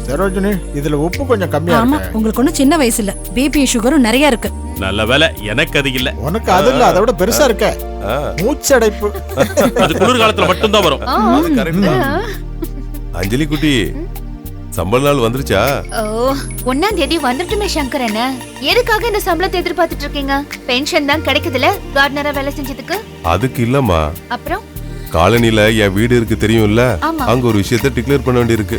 சரோஜினி, இதுல உப்பு கொஞ்சம் கம்மியா ஆமா, இருக்கு. உங்களுக்கு ஒண்ணும் சின்ன வயசு இல்ல, பிபி சுகரும் நிறைய இருக்கு. நல்ல வேலை எனக்கு அது இல்ல. உனக்கு அது இல்ல, அதை விட பெருசா இருக்க மூச்சடைப்பு. அது குளிர்காலத்துல மட்டும்தான் வரும். அது correct தான். அஞ்சலி குட்டி, சம்பள நாள் வந்துருச்சா? ஓ, 1ஆம் தேதி வந்துட்டுமே சங்கரண்ண. எதுக்காக இந்த சம்பளத்தை எதிர்பார்த்துட்டு இருக்கீங்க? பென்ஷன் தான் கிடைக்குதுல கார்டனரா வேலை செஞ்சதுக்கு. அதுக்கு இல்லம்மா, அப்புறம் காலனில என் வீடு இருக்கு தெரியும்ல, ஆமா. அங்க ஒரு விஷயத்தை டிக்ளேர் பண்ண வேண்டியிருக்கு.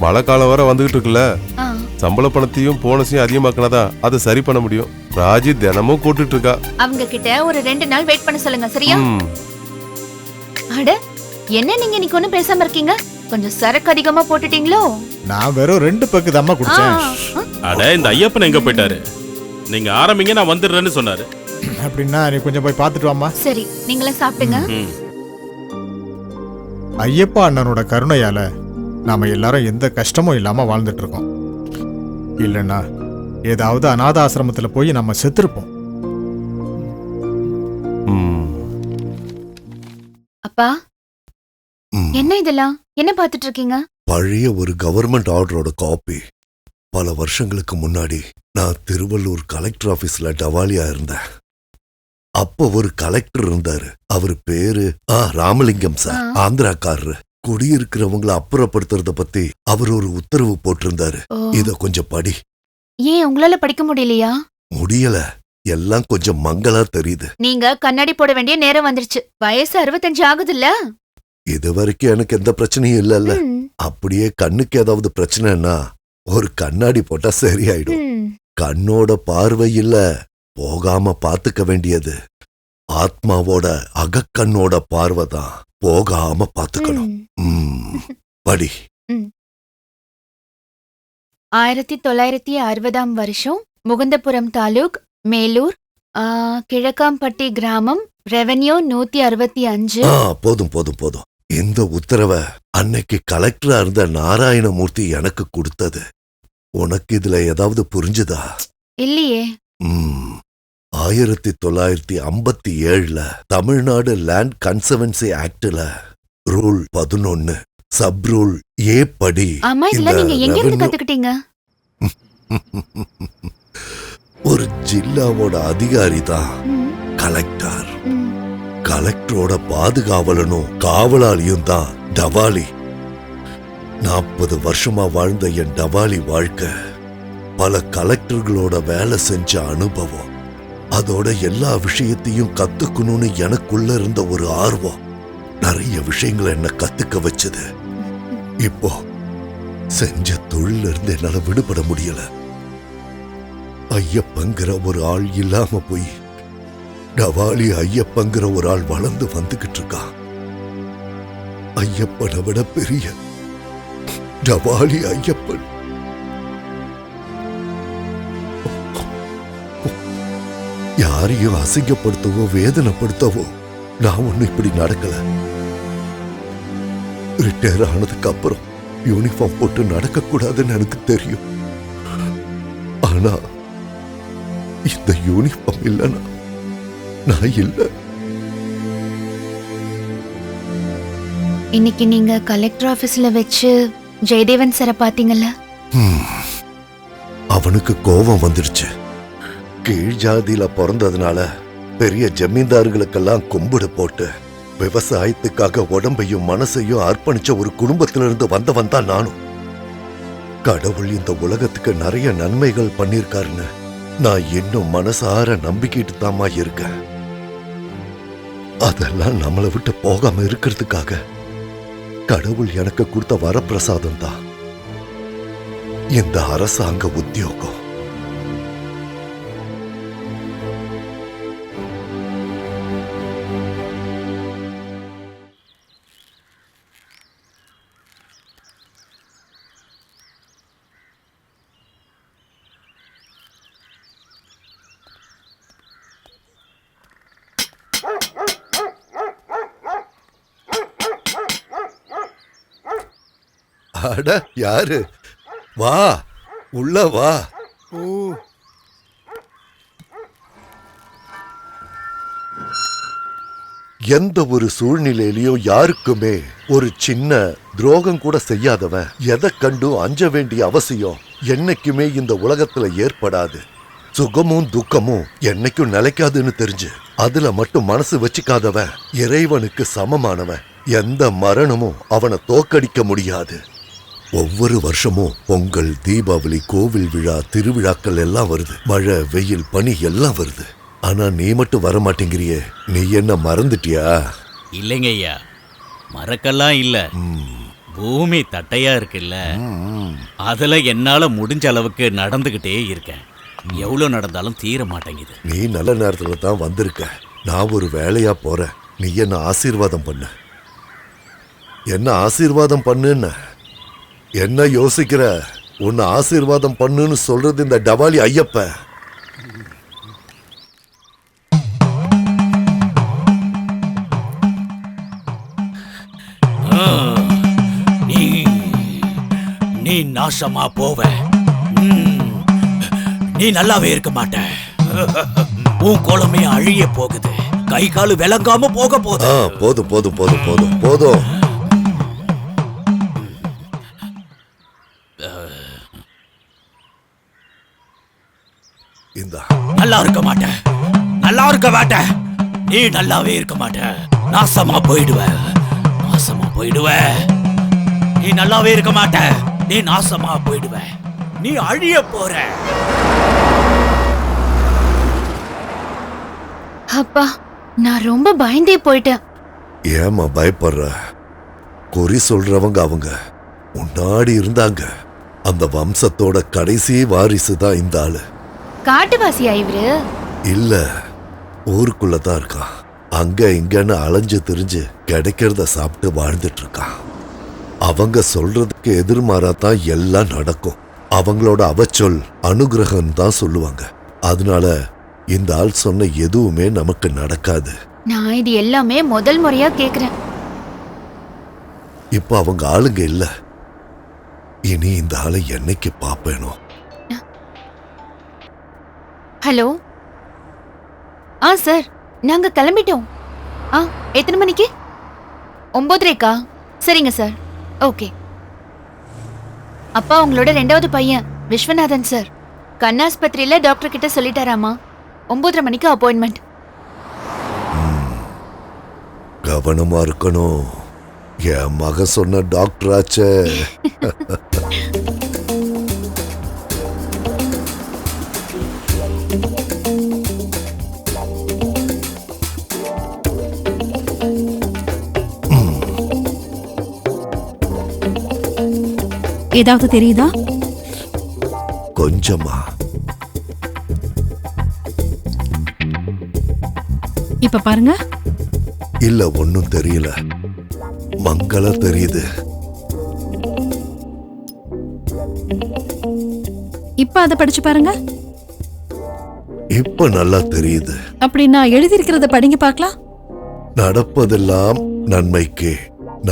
மழை காலம் வர வந்துகிட்டு இருக்குல்ல, ஆ, சம்பள பணத்தையும் போனஸையும் அதிகமாக்கினாதான் அதை சரி பண்ண முடியும். ராஜி தினமும் கூட்டுட்டு இருக்கா. அவங்க கிட்ட ஒரு 2 நாள் வெயிட் பண்ண சொல்லுங்க, சரியா? ம். அட, என்ன நீங்க இன்னைக்கு ஒண்ணும் பேசாம இருக்கீங்க? கொஞ்சம் சரக்கு அதிகமா போட்டுட்டீங்களோ? நான் வெறும் 2 பெக்கு தாம்மா ஆ, குடிச்சேன். ஆ. அட, இந்த ஐயப்பன் எங்க போயிட்டாரு? நீங்க ஆரம்பிங்க, நான் வந்துடுறேன்னு சொன்னாரு. அப்படின்னா நீ கொஞ்சம் போய் பார்த்துட்டு வாமா. சரி, நீங்களே சாப்பிடுங்க. ம். ஐயப்பா அண்ணனோட கருணையால நாம எல்லாரும் எந்த கஷ்டமும் இல்லாம வாழ்ந்துட்டு இருக்கோம். இல்லைன்னா ஏதாவது அநாத ஆசிரமத்துல போய் நம்ம செத்துருப்போம். ம். அப்பா, ம். என்ன இதெல்லாம்? என்ன பாத்துட்டு இருக்கீங்க? பழைய ஒரு கவர்மெண்ட் ஆர்டரோட காப்பி. பல வருஷங்களுக்கு முன்னாடி நான் திருவள்ளூர் கலெக்டர் ஆபீஸ்ல டவாலியா இருந்தேன். அப்ப ஒரு கலெக்டர் இருந்தாரு. அவர் பேரு ராமலிங்கம் சார், ஆந்திராக்காரரு. குடியிருக்கிறவங்களை அப்புறப்படுத்துறத பத்தி அவர் ஒரு உத்தரவு போட்டிருந்தாரு. ஓ, இத கொஞ்சம் படி. ஏன் உங்களால படிக்க முடியலையா? முடியல, எல்லாம் கொஞ்சம் மங்களா தெரியுது. நீங்க கண்ணாடி போட வேண்டிய நேரம் வந்துருச்சு. வயசு 65 ஆகுதுல்ல? இது வரைக்கும் எனக்கு எந்த பிரச்சனையும் இல்லல்ல. ம், அப்படியே கண்ணுக்கு ஏதாவது பிரச்சனைன்னா ஒரு கண்ணாடி போட்டா சரியாயிடும். ம். கண்ணோட பார்வை இல்ல, போகாம பாத்துக்க வேண்டியது ஆத்மாவோட அகக்கண்ணோட பார்வைதான். போகாம பாத்துக்கணும். ம். படி. 1960ஆம் வருஷம் முகுந்தபுரம் தாலுக், மேலூர், கிழக்காம்பட்டி கிராமம், ரெவென்யூ 165. போதும் போதும் போதும். இந்த உத்தரவை அன்னைக்கு கலெக்டரா இருந்த நாராயணமூர்த்தி எனக்கு கொடுத்தது. உனக்கு இதுல ஏதாவது புரிஞ்சுதா? இல்லையே. 1957 தமிழ்நாடு லேண்ட் கன்சர்வன்சி ஆக்ட்ல ரூல் 11 சப் ரூல் ஏ படி ஆமா, இதெல்லாம் நீங்க எங்க இருந்து revenue- கத்துக்கிட்டீங்க? ஒரு ஜில்லாவோட அதிகாரி தான் ம், கலெக்டர். ம். கலெக்டரோட பாதுகாவலனும் காவலாளியும் தான் டவாலி. 40 வருஷமா வாழ்ந்த என் டவாலி வாழ்க்கை பல கலெக்டர்களோட வேலை செஞ்ச அனுபவம். அதோட எல்லா விஷயத்தையும் கத்துக்கணும்னு எனக்குள்ள இருந்த ஒரு ஆர்வம் நிறைய விஷயங்களை என்ன கத்துக்க வச்சது. இப்போ செஞ்ச தொழில இருந்து என்னால விடுபட முடியல. ஐயப்பங்கிற ஒரு ஆள் இல்லாம போய் டவாலி ஐயப்பங்கிற ஒரு ஆள் வளர்ந்து வந்துகிட்டு இருக்கான். ஐயப்பனை விட பெரிய டவாலி ஐயப்பன். யாரையும் அசிங்கப்படுத்தவோ வேதனைப்படுத்தவோ நான் ஒண்ணு இப்படி நடக்கல. ரிட்டையர் ஆனதுக்கு அப்புறம் யூனிஃபார்ம் போட்டு நடக்க கூடாதுன்னு எனக்கு தெரியும். ஆனா இந்த யூனிஃபார்ம் இல்லைன்னா நான் இல்ல. இன்னைக்கு நீங்க கலெக்டர் ஆபீஸ்ல வச்சு ஜெயதேவன் சார பாத்தீங்கல்ல? அவனுக்கு கோபம் வந்துருச்சு. கீழ் ஜாதியில பிறந்ததுனால பெரிய ஜமீன்தார்களுக்கெல்லாம் கும்பிடு போட்டு விவசாயத்துக்காக உடம்பையும் மனசையும் அர்ப்பணிச்ச ஒரு குடும்பத்திலிருந்து வந்தவன் தான் நானும். கடவுள் இந்த உலகத்துக்கு நிறைய நன்மைகள் பண்ணிருக்காருன்னு நான் இன்னும் மனசார நம்பிக்கிட்டு தாமா இருக்கேன். அதெல்லாம் நம்மளை விட்டு போகாம இருக்கிறதுக்காக கடவுள் எனக்கு கொடுத்த வரப்பிரசாதம் தான் இந்த அரசாங்க உத்தியோகம். அட யாரு? வா, உள்ள வா. எந்த ஒரு சூழ்நிலையிலயும் யாருக்குமே ஒரு சின்ன துரோகம் கூட செய்யாதவன் எதை கண்டும் அஞ்ச வேண்டிய அவசியம் என்னைக்குமே இந்த உலகத்துல ஏற்படாது. சுகமும் துக்கமும் என்னைக்கும் நிலைக்காதுன்னு தெரிஞ்சு அதுல மட்டும் மனசு வச்சுக்காதவன் இறைவனுக்கு சமமானவன். எந்த மரணமும் அவனை தோக்கடிக்க முடியாது. ஒவ்வொரு வருஷமும் பொங்கல், தீபாவளி, கோவில் விழா, திருவிழாக்கள் எல்லாம் வருது. மழை, வெயில், பனி எல்லாம் வருது. ஆனா நீ மட்டும் வர மாட்டேங்கிறியே, நீ என்ன மறந்துட்டியா? இல்லைங்க ஐயா, மறக்கலாம் இல்ல. பூமி தட்டையா இருக்குல்ல, அதுல என்னால முடிஞ்ச அளவுக்கு நடந்துகிட்டே இருக்கேன். எவ்வளவு நடந்தாலும் தீர மாட்டேங்குது. நீ நல்ல நேரத்துல தான் வந்திருக்க. நான் ஒரு வேலையா போறேன். நீ என்ன ஆசீர்வாதம் பண்ணு. என்ன ஆசீர்வாதம் பண்ணுன்னு என்ன யோசிக்கிற? உன்னை ஆசீர்வாதம் பண்ணுன்னு சொல்றது இந்த டவாலி ஐயப்ப. நீ நாசமா போவ. நீ நல்லாவே இருக்க மாட்ட. உன் குளமே அழிய போகுது. கை காலு விளங்காம போக போகுது. போதும் போதும் போதும் போதும் போதும். இந்தா. நல்லா இருக்க மாட்ட. நல்லா இருக்க மாட்ட. நீ நல்லாவே இருக்க மாட்ட. நாசமா போயிடுவ. நாசமா போயிடுவ. நீ நல்லாவே இருக்க மாட்ட. நீ நாசமா போயிடுவ. நீ அழிய போற. அப்பா, நான் ரொம்ப பயந்தே போயிட்டேன். ஏமா பயப்படுற? குறி சொல்றவங்க அவங்க முன்னாடி இருந்தாங்க. அந்த வம்சத்தோட கடைசி வாரிசு தான் இந்த ஆளு. காட்டுவாசியா இவரு? இல்ல, ஊருக்குள்ளதான் இருக்கான். அங்க இங்கன்னு அலைஞ்சு திரிஞ்சு கிடைக்கிறத சாப்பிட்டு வாழ்ந்துட்டு இருக்கான். அவங்க சொல்றதுக்கு எதிர்மாறாதான் எல்லாம் நடக்கும். அவங்களோட அவச்சொல் அனுகிரகம் தான் சொல்லுவாங்க. அதனால இந்த ஆள் சொன்ன எதுவுமே நமக்கு நடக்காது. நான் இது எல்லாமே முதல் முறையா கேக்குறேன். இப்ப அவங்க ஆளுங்க இல்ல. இனி இந்த ஆளை என்னைக்கு பாப்பேனோ. ஹலோ. சார், நாங்க கிளம்பிட்டோம். எத்தனை மணிக்கு? 9:30. சரிங்க சார். ஓகே. அப்பா, உங்களோட 2வது பையன் விஸ்வநாதன் சார் கண்ணாஸ்பத்திரியில டாக்டர் கிட்ட சொல்லிட்டாராமா. 9:30 மணிக்கு அப்பாயின்மெண்ட். கவனமா இருக்கணும். என் மகன் சொன்ன டாக்டர் ஆச்சே. ஏதாவது தெரியுதா? கொஞ்சமா. இப்ப பாருங்க. இல்ல, ஒன்னும் தெரியல. மங்கள தெரியுது. இப்ப அதை படிச்சு பாருங்க. இப்ப நல்லா தெரியுது. அப்படின்னா எழுதி இருக்கிறத படிங்க பார்க்கலாம். நடப்பதெல்லாம் நன்மைக்கே,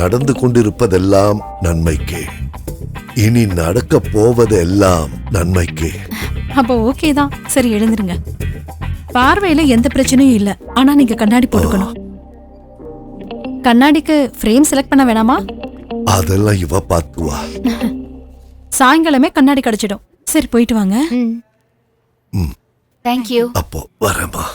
நடந்து கொண்டிருப்பதெல்லாம் நன்மைக்கே, இனி நடக்க போவதெல்லாம் நன்மைக்கே. அப்போ ஓகே தான். சரி, எழுந்துருங்க. பார்வையில எந்த பிரச்சனையும் இல்ல. ஆனா நீங்க கண்ணாடி போட்டுக்கணும். கண்ணாடிக்கு ஃப்ரேம் செலக்ட் பண்ண வேணாமா? அதெல்லாம் இவ பாத்துவா. சாயங்காலமே கண்ணாடி கிடைச்சிடும். சரி, போயிட்டு வாங்க. தேங்க்யூ. அப்போ வரேம்மா.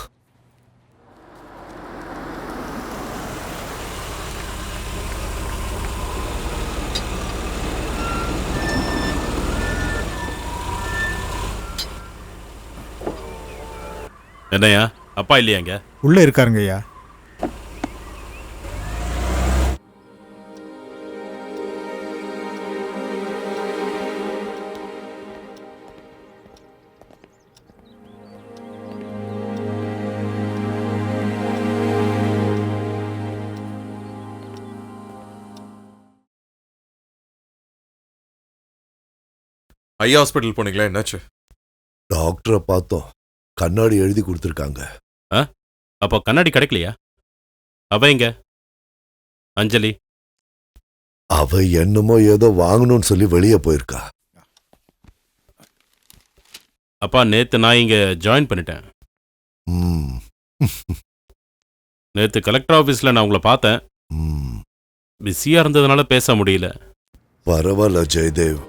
என்னையா, அப்பா இல்லையாங்க? உள்ள இருக்காருங்க ஐயா. ஐயா ஹாஸ்பிட்டல் போனீங்களா? என்னாச்சு? டாக்டரை பார்த்தோம். கண்ணாடி எழுதி கொடுத்துருக்காங்க. அப்போ கண்ணாடி கிடைக்கலையா? அவ எங்க? அஞ்சலி? அவ என்னமோ ஏதோ வாங்கணும்னு சொல்லி வெளியே போயிருக்கா. அப்பா, நேத்து நான் இங்க ஜாயின் பண்ணிட்டேன். நேற்று கலெக்டர் ஆஃபீஸில் நான் உங்களை பார்த்தேன். ம், பிஸியாக இருந்ததுனால பேச முடியல. பரவாயில்ல ஜெயதேவ்,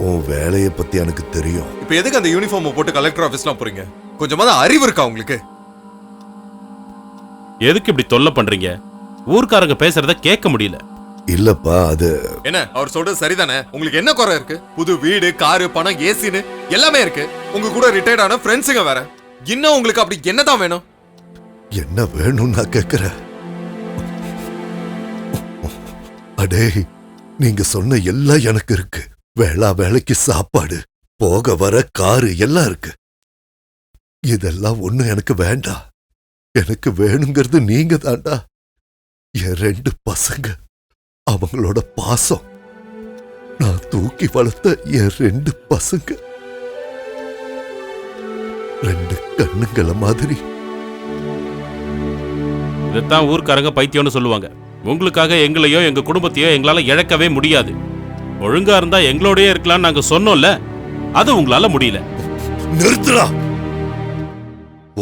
உன் வேலையை பத்தி எனக்கு தெரியும். இப்போ எதுக்கு அந்த யூனிஃபார்மை போட்டு கலெக்டர் ஆஃபீஸ்லாம் போறீங்க? கொஞ்சமாவது அறிவு இருக்கா உங்களுக்கு? எதுக்கு இப்படி தொல்லை பண்றீங்க? ஊர்க்காரங்க பேசுறத கேட்க முடியல. இல்லப்பா, அது என்ன அவர் சொல்றது சரிதானே? உங்களுக்கு என்ன குறை இருக்கு? புது வீடு, காரு, பணம், ஏசின்னு எல்லாமே இருக்கு. உங்க கூட ரிட்டையர்ட் ஆன ஃப்ரெண்ட்ஸுங்க வேற. இன்னும் உங்களுக்கு அப்படி என்னதான் வேணும்? என்ன வேணும்னு நான் கேக்குறேன். அடே, நீங்க சொன்ன எல்லாம் எனக்கு இருக்கு. வேளைக்கு சாப்பாடு, போக வர காரு எல்லாம் இருக்கு. இதெல்லாம் ஒண்ணு எனக்கு வேண்டாம். எனக்கு வேணுங்கிறது நீங்க தாண்டா. என் 2 பசங்க, அவங்களோட பாசம், நான் தூக்கி வளர்த்த என் 2 பசங்க, 2 கண்ணுங்கள மாதிரி. இதைத்தான் ஊர்க்காரங்க பைத்தியம்னு சொல்லுவாங்க. உங்களுக்காக எங்களையோ எங்க குடும்பத்தையோ எங்களால இழக்கவே முடியாது. ஒழுங்கா இருந்தா எங்களோடயே இருக்கலாம்னு நாங்க சொன்னோம்ல, அது உங்களால முடியல. நிறுத்துறா.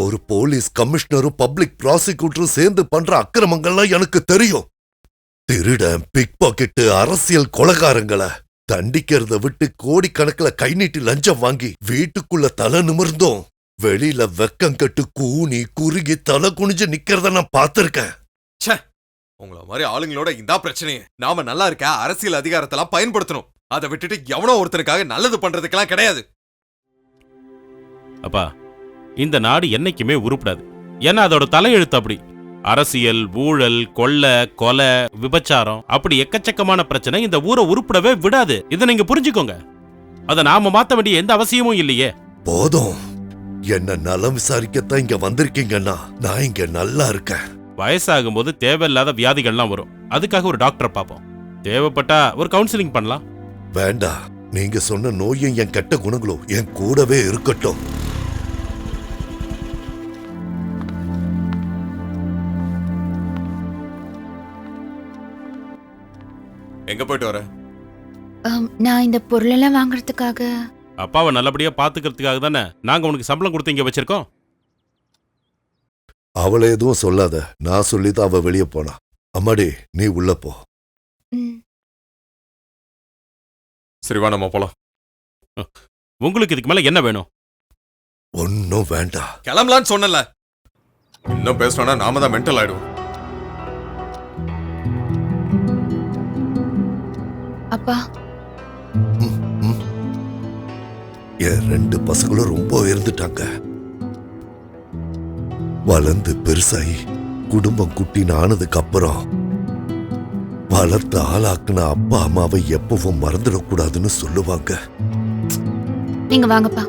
ஒரு போலீஸ் கமிஷனரும் பப்ளிக் ப்ராசிக்யூட்டரும் சேர்ந்து பண்ற அக்கிரமங்கள்லாம் எனக்கு தெரியும். திருடன், பிக் பாக்கெட்டு, அரசியல் கொலைகாரங்களை தண்டிக்கிறத விட்டு கோடிக்கணக்கில் கை நீட்டி லஞ்சம் வாங்கி வீட்டுக்குள்ள தலை நிமிர்ந்தோம் வெளியில வெக்கம் கட்டு கூனி குறுகி தலை குனிஞ்சு நிக்கிறத நான் பார்த்திருக்கேன். உங்களை மாதிரி ஆளுங்களோட இதா பிரச்சனையே. நாம நல்லா இருக்க அரசியல் அதிகாரத்தெல்லாம் பயன்படுத்தணும். அதை விட்டுட்டு எவனோ ஒருத்தனுக்காக நல்லது பண்றதுக்கெல்லாம் கிடையாது. அப்பா, இந்த நாடு என்னைக்குமே உருப்படாது. ஏன்னா அதோட தலையெழுத்து அப்படி. அரசியல், ஊழல், கொள்ளை, கொலை, விபச்சாரம், அப்படி எக்கச்சக்கமான பிரச்சனை இந்த ஊரை உருப்படவே விடாது. இதை நீங்க புரிஞ்சுக்கோங்க. அதை நாம மாத்த வேண்டிய எந்த அவசியமும் இல்லையே. போதும். என்ன நலம் விசாரிக்கத்தான் இங்க வந்திருக்கீங்கன்னா நான் இங்க நல்லா இருக்கேன். வயசாகும் போது தேவையில்லாத வியாதிகள்லாம் வரும். அதுக்காக ஒரு டாக்டரை பார்ப்போம். தேவைப்பட்டா ஒரு கவுன்சிலிங் பண்ணலாம். வேண்டாம், நீங்க சொன்ன நோயும் என் கெட்ட குணங்களும் என் கூடவே இருக்கட்டும். எங்க போயிட்டு வர? நான் இந்த பொருளெல்லாம் வாங்குறதுக்காக. அப்பாவை நல்லபடியா பாத்துக்கிறதுக்காக தானே நாங்க உனக்கு சம்பளம் கொடுத்து இங்க வச்சிருக்கோம். அவளை எதுவும் சொல்லாத. நான் சொல்லிதான் அவ வெளியே போனா. அம்மாடி, நீ உள்ள போ. சரிவா, நம்ம போலாம். உங்களுக்கு இதுக்கு மேல என்ன வேணும்? ஒன்னும் வேண்டாம். கிளம்பலான்னு சொன்னல. இன்னும் பேசணும்னா நாம தான் மென்டல் ஆயிடுவோம். அப்பா, என் 2 பசங்களும் ரொம்ப உயர்ந்துட்டாங்க. வளர்ந்து பெருசாயி குடும்பம் குட்டின்னு ஆனதுக்கு அப்புறம் வளர்த்து ஆளாக்குன அப்பா அம்மாவை எப்பவும் மறந்துடக்கூடாதுன்னு சொல்லுவாங்க. நீங்க வாங்கப்பா.